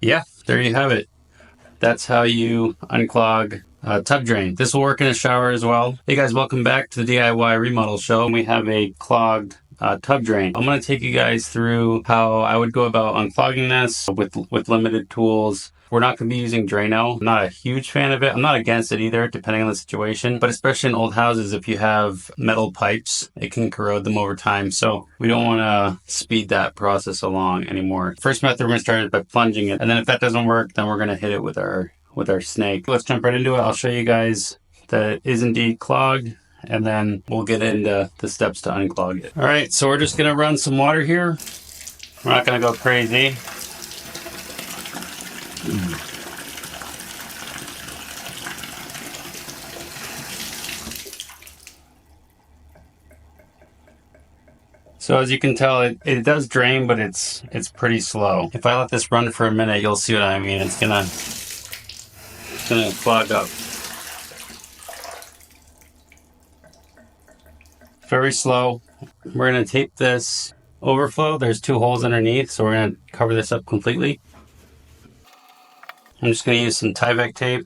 Yeah, there you have it. That's how you unclog a tub drain. This will work in a shower as well. Hey guys, welcome back to the DIY Remodel Show. We have a clogged tub drain. I'm going to take you guys through how I would go about unclogging this with limited tools. We're not going to be using Drano. I'm not a huge fan of it. I'm not against it either, depending on the situation. But especially in old houses, if you have metal pipes, it can corrode them over time. So we don't want to speed that process along anymore. First method, we're going to start is by plunging it. And then if that doesn't work, then we're going to hit it with our snake. Let's jump right into it. I'll show you guys that it is indeed clogged, and then we'll get into the steps to unclog it. All right, so we're just going to run some water here. We're not going to go crazy. So as you can tell, it does drain, but it's pretty slow. If I let this run for a minute, you'll see what I mean. It's gonna clog up. Very slow. We're gonna tape this overflow. There's 2 holes underneath, so we're gonna cover this up completely. I'm just gonna use some Tyvek tape.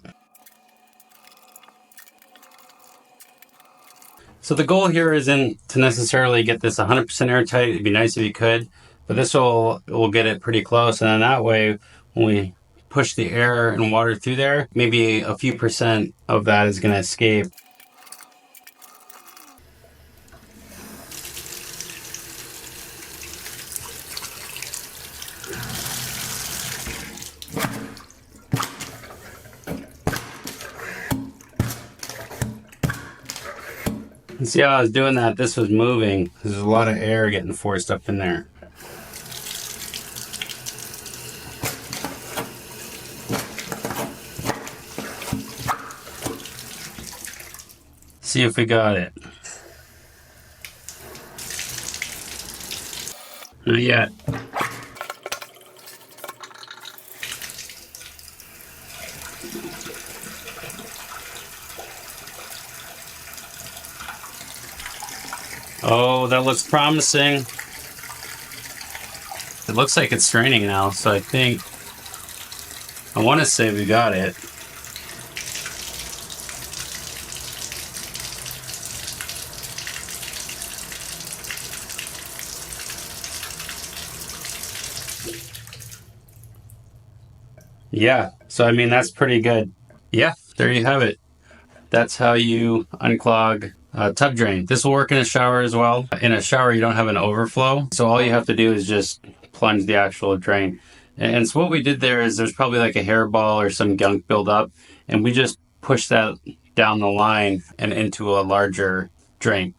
So the goal here isn't to necessarily get this 100% airtight. It'd be nice if you could, but this will get it pretty close, and then that way, when we push the air and water through there, maybe a few percent of that is going to escape. And see how I was doing that? This was moving. There's a lot of air getting forced up in there. See if we got it. Not yet. Oh, that looks promising. It looks like it's draining now, so I want to say we got it. Yeah, so I mean, that's pretty good. Yeah, there you have it. That's how you unclog a tub drain. This will work in a shower as well. In a shower, you don't have an overflow, so all you have to do is just plunge the actual drain. And so what we did there is there's probably like a hairball or some gunk buildup, and we just push that down the line and into a larger drain.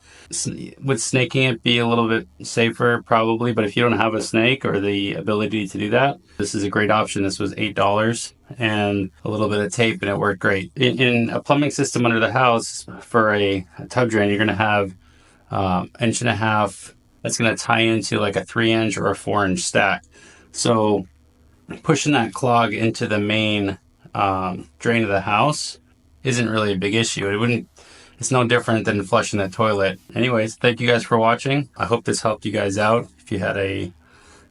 Would snaking it be a little bit safer? Probably, but if you don't have a snake or the ability to do that, this is a great option. This was $8 and a little bit of tape, and it worked great. In a plumbing system under the house for a tub drain, you're going to have 1.5 inches that's going to tie into like a 3-inch or a 4-inch stack. So pushing that clog into the main drain of the house isn't really a big issue. It's no different than flushing the toilet. Anyways, thank you guys for watching. I hope this helped you guys out. If you had a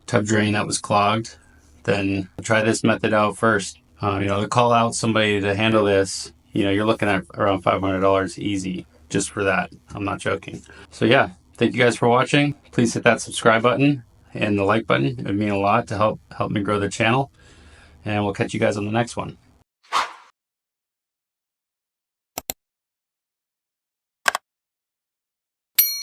tub drain that was clogged, then try this method out first. To call out somebody to handle this, you're looking at around $500 easy just for that. I'm not joking. So yeah, thank you guys for watching. Please hit that subscribe button and the like button. It would mean a lot to help me grow the channel. And we'll catch you guys on the next one.